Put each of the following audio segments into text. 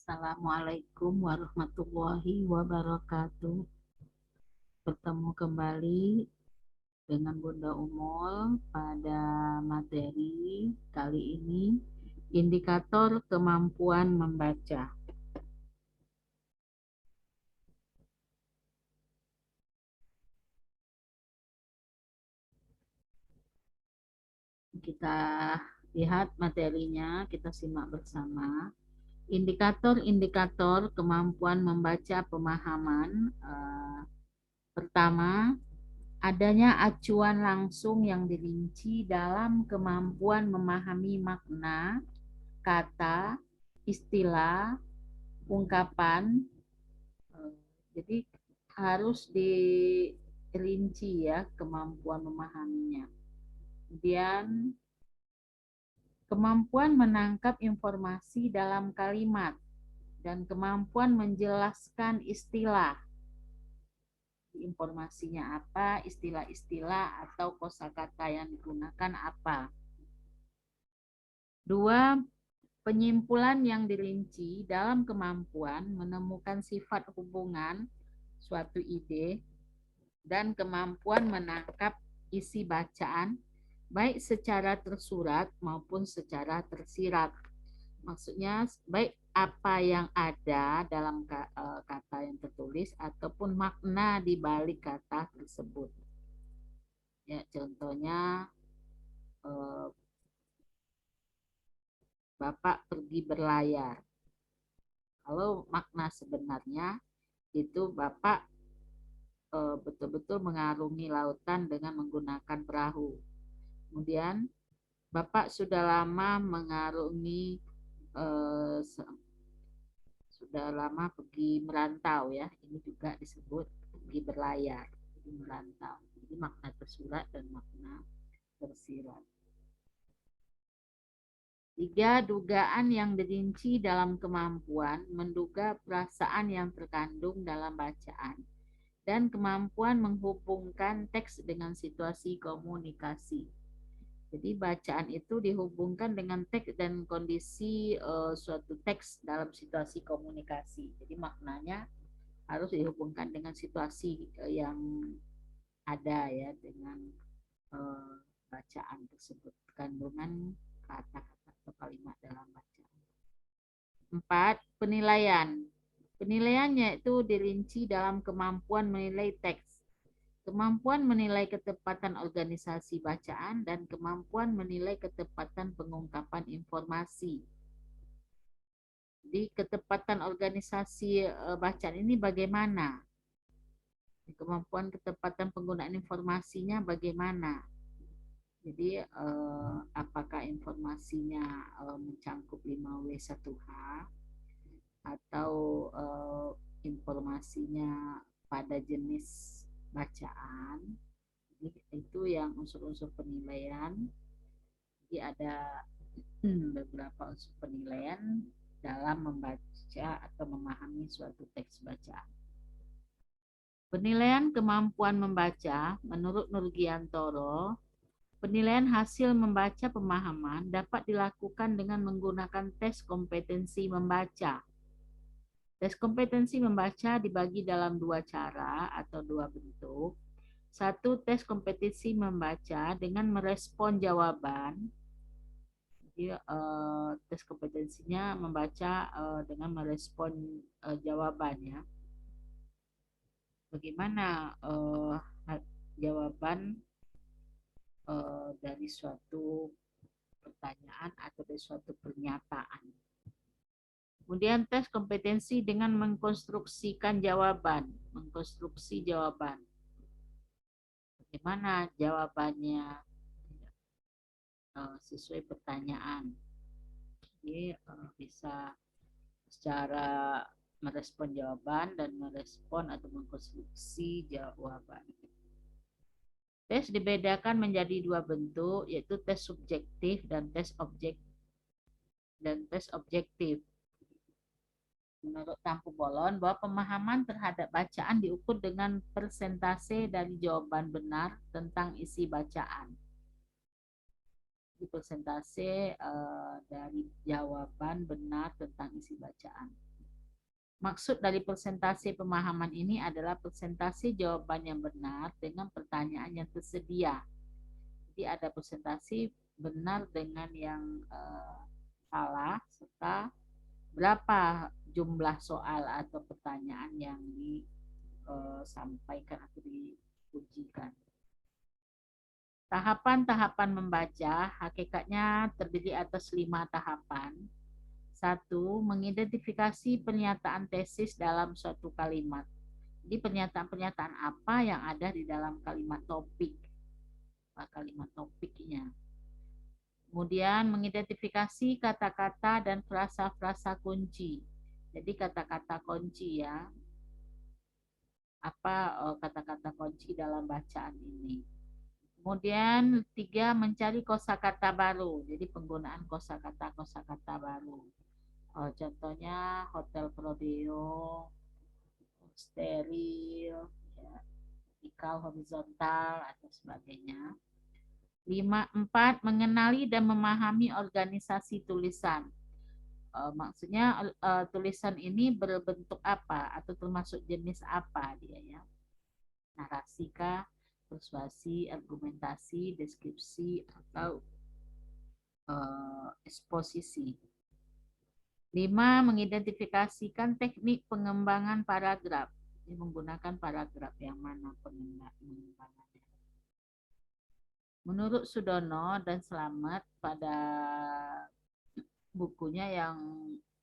Assalamualaikum warahmatullahi wabarakatuh. Bertemu kembali dengan Bunda Umul pada materi kali ini, indikator kemampuan membaca. Kita lihat materinya, kita simak bersama. Indikator-indikator kemampuan membaca pemahaman. Pertama, adanya acuan langsung yang dirinci dalam kemampuan memahami makna, kata, istilah, ungkapan. Jadi harus dirinci ya kemampuan memahaminya. Kemudian kemampuan menangkap informasi dalam kalimat dan kemampuan menjelaskan istilah. Informasinya apa, istilah-istilah atau kosakata yang digunakan apa. Dua, penyimpulan yang dirinci dalam kemampuan menemukan sifat hubungan suatu ide dan kemampuan menangkap isi bacaan baik secara tersurat maupun secara tersirat. Maksudnya baik apa yang ada dalam kata yang tertulis ataupun makna di balik kata tersebut. Ya, contohnya Bapak pergi berlayar. Kalau makna sebenarnya itu Bapak betul-betul mengarungi lautan dengan menggunakan perahu. Kemudian Bapak sudah lama mengarungi sudah lama pergi merantau ya. Ini juga disebut pergi berlayar, pergi merantau. Jadi makna tersurat dan makna tersirat. Tiga, dugaan yang dirinci dalam kemampuan menduga perasaan yang terkandung dalam bacaan dan kemampuan menghubungkan teks dengan situasi komunikasi. Jadi bacaan itu dihubungkan dengan teks dan kondisi suatu teks dalam situasi komunikasi. Jadi maknanya harus dihubungkan dengan situasi yang ada ya dengan bacaan tersebut, kandungan kata-kata atau kalimat dalam bacaan. 4. Penilaian. Penilaiannya itu dirinci dalam kemampuan menilai teks, kemampuan menilai ketepatan organisasi bacaan, dan kemampuan menilai ketepatan pengungkapan informasi. Jadi ketepatan organisasi bacaan ini bagaimana? Kemampuan ketepatan penggunaan informasinya bagaimana? Jadi apakah informasinya mencangkup 5W1H atau informasinya pada jenis bacaan? Itu yang unsur-unsur penilaian. Jadi ada beberapa unsur penilaian dalam membaca atau memahami suatu teks bacaan. Penilaian kemampuan membaca menurut Nurgiantoro, penilaian hasil membaca pemahaman dapat dilakukan dengan menggunakan tes kompetensi membaca. Tes kompetensi membaca dibagi dalam dua cara atau dua bentuk. Satu, tes kompetensi membaca dengan merespon jawaban. Jadi tes kompetensinya membaca dengan merespon jawabannya. Bagaimana jawaban dari suatu pertanyaan atau dari suatu pernyataan. Kemudian tes kompetensi dengan mengkonstruksikan jawaban, mengkonstruksi jawaban. Bagaimana jawabannya sesuai pertanyaan. Jadi bisa secara merespon jawaban dan merespon atau mengkonstruksi jawaban. Tes dibedakan menjadi dua bentuk, yaitu tes subjektif dan tes objektif. Menurut Tampu Bolon, bahwa pemahaman terhadap bacaan diukur dengan persentase dari jawaban benar tentang isi bacaan. Persentase dari jawaban benar tentang isi bacaan. Maksud dari persentase pemahaman ini adalah persentase jawaban yang benar dengan pertanyaan yang tersedia. Jadi ada persentase benar dengan yang salah, serta berapa jumlah soal atau pertanyaan yang disampaikan atau diujikan. Tahapan-tahapan membaca hakikatnya terdiri atas 5 tahapan. 1. Mengidentifikasi pernyataan tesis dalam suatu kalimat. Jadi pernyataan-pernyataan apa yang ada di dalam kalimat topik. Kalimat topiknya. Kemudian mengidentifikasi kata-kata dan frasa-frasa kunci. Jadi kata-kata kunci ya. Apa kata-kata kunci dalam bacaan ini. Kemudian 3, mencari kosakata baru. Jadi penggunaan kosakata baru. Contohnya hotel prodeo, steril, ya, vertikal, horizontal, atau sebagainya. 4, mengenali dan memahami organisasi tulisan. Maksudnya tulisan ini berbentuk apa atau termasuk jenis apa dia ya. Narasi kah, persuasi, argumentasi, deskripsi, atau eksposisi. 5, mengidentifikasikan teknik pengembangan paragraf. Ini menggunakan paragraf yang mana pengembangannya. Menurut Sudono dan Slamet pada bukunya yang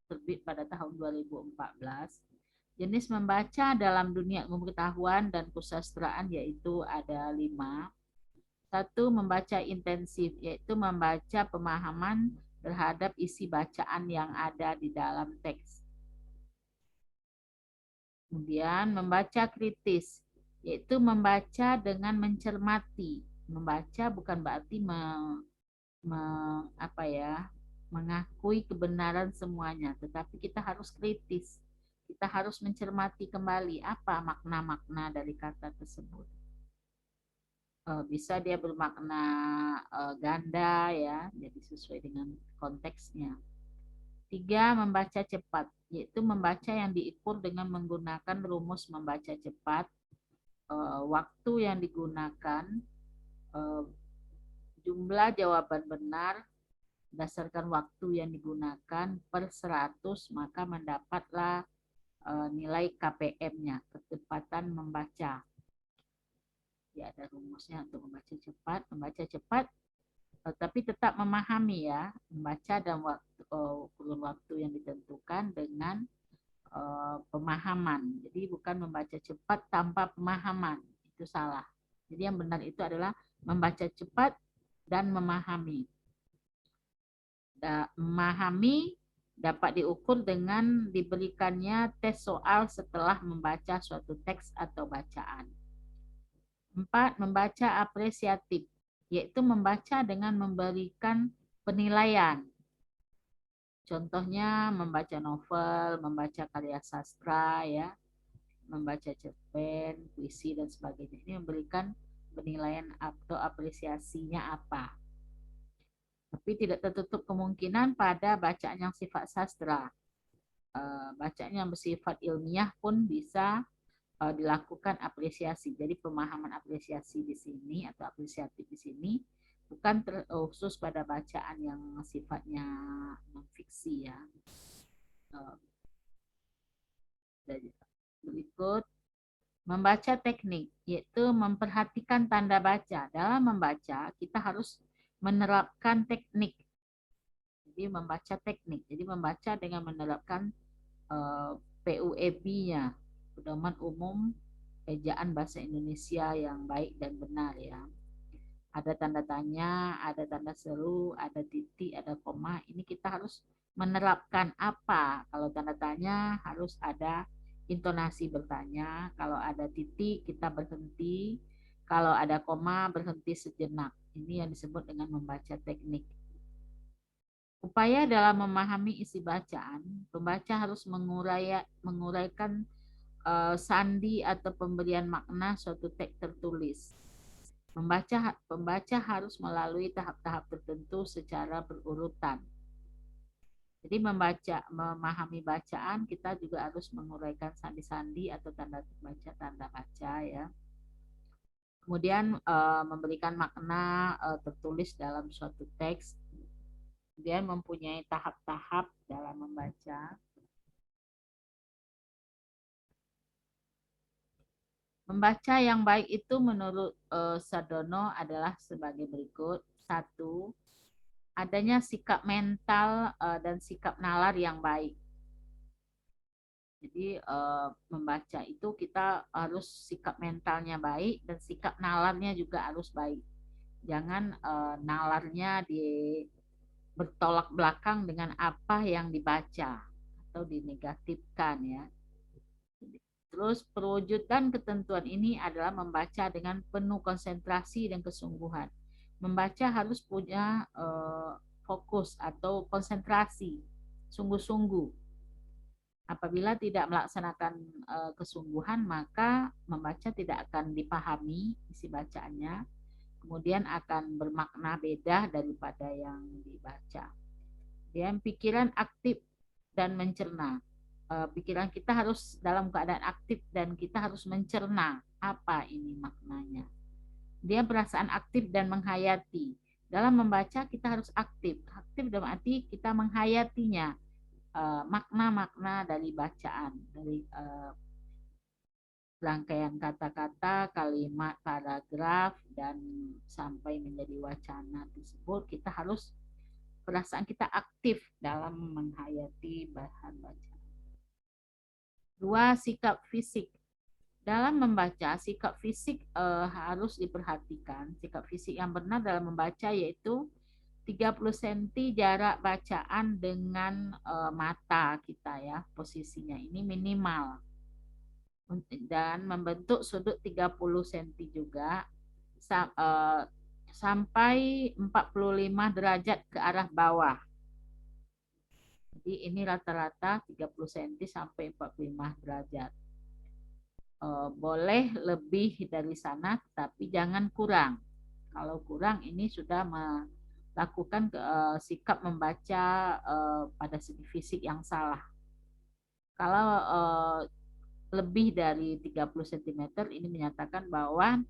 terbit pada tahun 2014, jenis membaca dalam dunia ilmu pengetahuan dan kesusastraan yaitu ada 5. 1, membaca intensif, yaitu membaca pemahaman terhadap isi bacaan yang ada di dalam teks. Kemudian membaca kritis, yaitu membaca dengan mencermati. Membaca bukan berarti mengakui kebenaran semuanya, tetapi kita harus kritis. Kita harus mencermati kembali apa makna-makna dari kata tersebut. Bisa dia bermakna ganda ya, jadi sesuai dengan konteksnya. 3, membaca cepat, yaitu membaca yang diukur dengan menggunakan rumus membaca cepat. Waktu yang digunakan, jumlah jawaban benar berdasarkan waktu yang digunakan per 100, maka mendapatlah nilai KPM-nya, kecepatan membaca. Ya, ada rumusnya untuk membaca cepat, tapi tetap memahami ya, membaca dan kurun waktu yang ditentukan dengan pemahaman. Jadi bukan membaca cepat tanpa pemahaman, itu salah. Jadi yang benar itu adalah membaca cepat dan memahami. Memahami dapat diukur dengan diberikannya tes soal setelah membaca suatu teks atau bacaan. 4, membaca apresiatif, yaitu membaca dengan memberikan penilaian. Contohnya membaca novel, membaca karya sastra, ya, membaca cerpen, puisi, dan sebagainya. Ini memberikan penilaian atau apresiasinya apa. Tapi tidak tertutup kemungkinan pada bacaan yang sifat sastra. Bacaan yang bersifat ilmiah pun bisa dilakukan apresiasi. Jadi pemahaman apresiasi di sini atau apresiatif di sini bukan khusus pada bacaan yang sifatnya non-fiksi ya. Berikut membaca teknik, yaitu memperhatikan tanda baca. Dalam membaca kita harus menerapkan teknik. Jadi membaca teknik. Jadi membaca dengan menerapkan PUEB-nya, pedoman umum ejaan bahasa Indonesia yang baik dan benar ya. Ada tanda tanya, ada tanda seru, ada titik, ada koma. Ini kita harus menerapkan apa? Kalau tanda tanya harus ada intonasi bertanya. Kalau ada titik kita berhenti. Kalau ada koma berhenti sejenak. Ini yang disebut dengan membaca teknik. Upaya dalam memahami isi bacaan, pembaca harus menguraikan sandi atau pemberian makna suatu teks tertulis. Pembaca harus melalui tahap-tahap tertentu secara berurutan. Jadi Jadi memahami bacaan, kita juga harus menguraikan sandi-sandi atau tanda baca ya. Kemudian memberikan makna tertulis dalam suatu teks. Kemudian mempunyai tahap-tahap dalam membaca. Membaca yang baik itu menurut Sardono adalah sebagai berikut. Satu, adanya sikap mental dan sikap nalar yang baik. Jadi membaca itu kita harus sikap mentalnya baik dan sikap nalarnya juga harus baik. Jangan nalarnya bertolak belakang dengan apa yang dibaca atau dinegatifkan ya. Terus perwujudan ketentuan ini adalah membaca dengan penuh konsentrasi dan kesungguhan. Membaca harus punya fokus atau konsentrasi, sungguh-sungguh. Apabila tidak melaksanakan kesungguhan, maka membaca tidak akan dipahami isi bacaannya, kemudian akan bermakna beda daripada yang dibaca. Dan pikiran aktif dan mencerna. Pikiran kita harus dalam keadaan aktif dan kita harus mencerna apa ini maknanya. Dia perasaan aktif dan menghayati. Dalam membaca kita harus aktif. Aktif dalam arti kita menghayatinya, makna-makna dari bacaan, dari rangkaian kata-kata, kalimat, paragraf, dan sampai menjadi wacana tersebut, kita harus perasaan kita aktif dalam menghayati bahan bacaan. Dua, sikap fisik. Dalam membaca, sikap fisik harus diperhatikan. Sikap fisik yang benar dalam membaca yaitu 30 cm jarak bacaan dengan mata kita ya. Posisinya ini minimal. Dan membentuk sudut 30 cm juga sampai 45 derajat ke arah bawah. Jadi ini rata-rata 30 cm sampai 45 derajat. Boleh lebih dari sana, tapi jangan kurang. Kalau kurang ini sudah melakukan sikap membaca pada segi fisik yang salah. Kalau lebih dari 30 cm ini menyatakan bahwa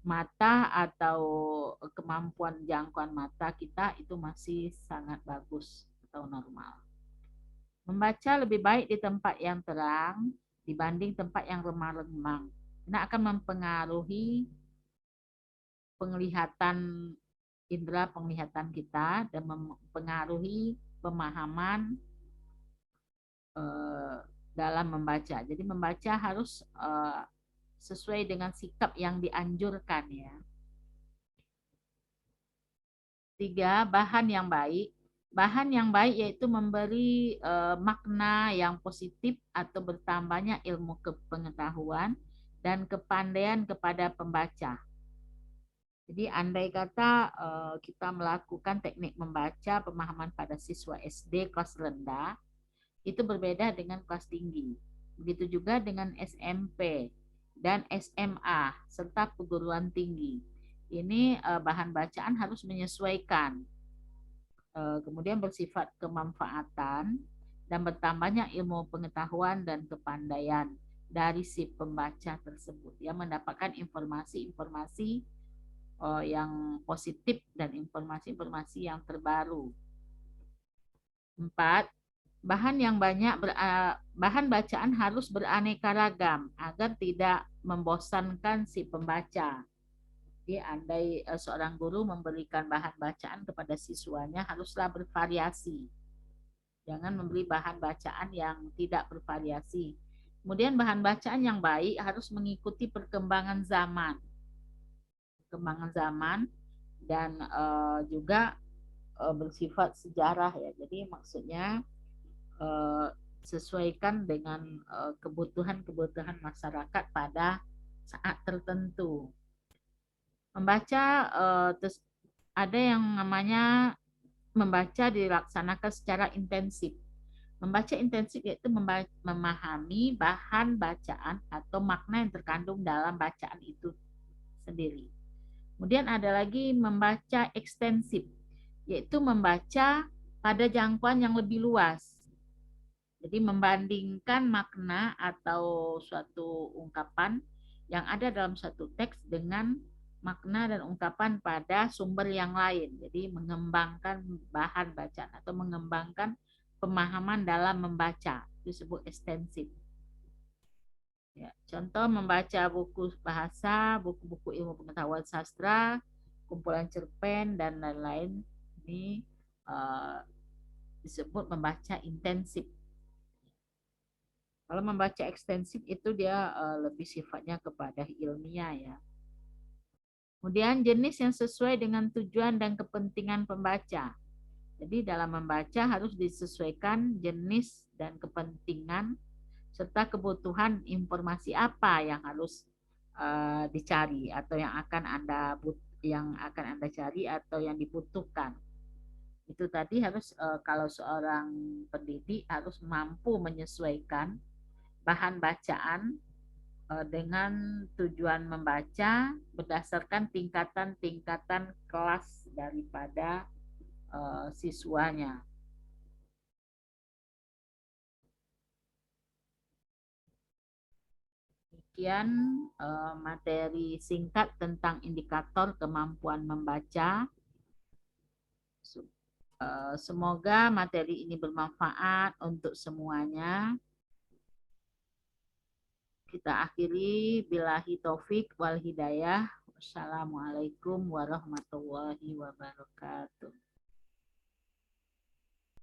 mata atau kemampuan jangkauan mata kita itu masih sangat bagus atau normal. Membaca lebih baik di tempat yang terang dibanding tempat yang remang-remang. Ini akan mempengaruhi penglihatan, indera penglihatan kita dan mempengaruhi pemahaman dalam membaca. Jadi membaca harus sesuai dengan sikap yang dianjurkan ya. 3, bahan yang baik. Bahan yang baik yaitu memberi makna yang positif atau bertambahnya ilmu pengetahuan dan kepandaian kepada pembaca. Jadi andai kata kita melakukan teknik membaca pemahaman pada siswa SD kelas rendah, itu berbeda dengan kelas tinggi. Begitu juga dengan SMP dan SMA serta perguruan tinggi. Ini bahan bacaan harus menyesuaikan. Kemudian bersifat kemanfaatan dan bertambahnya ilmu pengetahuan dan kepandaian dari si pembaca tersebut yang mendapatkan informasi-informasi yang positif dan informasi-informasi yang terbaru. 4, bahan yang banyak bahan bacaan harus beraneka ragam agar tidak membosankan si pembaca. Jadi andai seorang guru memberikan bahan bacaan kepada siswanya haruslah bervariasi. Jangan memberi bahan bacaan yang tidak bervariasi. Kemudian bahan bacaan yang baik harus mengikuti perkembangan zaman. Perkembangan zaman dan juga bersifat sejarah ya. Jadi maksudnya sesuaikan dengan kebutuhan-kebutuhan masyarakat pada saat tertentu. Membaca ada yang namanya membaca dilaksanakan secara intensif. Membaca intensif yaitu memahami bahan bacaan atau makna yang terkandung dalam bacaan itu sendiri. Kemudian ada lagi membaca ekstensif, yaitu membaca pada jangkauan yang lebih luas. Jadi membandingkan makna atau suatu ungkapan yang ada dalam satu teks dengan makna dan ungkapan pada sumber yang lain. Jadi mengembangkan bahan bacaan atau mengembangkan pemahaman dalam membaca. Itu disebut ekstensif. Ya, contoh membaca buku bahasa, buku-buku ilmu pengetahuan sastra, kumpulan cerpen dan lain-lain ini disebut membaca intensif. Kalau membaca ekstensif itu dia lebih sifatnya kepada ilmiah ya. Kemudian jenis yang sesuai dengan tujuan dan kepentingan pembaca. Jadi dalam membaca harus disesuaikan jenis dan kepentingan serta kebutuhan informasi apa yang harus dicari atau yang akan Anda cari atau yang dibutuhkan. Itu tadi harus kalau seorang pendidik harus mampu menyesuaikan bahan bacaan dengan tujuan membaca berdasarkan tingkatan-tingkatan kelas daripada siswanya. Demikian materi singkat tentang indikator kemampuan membaca. Semoga materi ini bermanfaat untuk semuanya. Kita akhiri billahi taufik wal hidayah. Wassalamualaikum warahmatullahi wabarakatuh.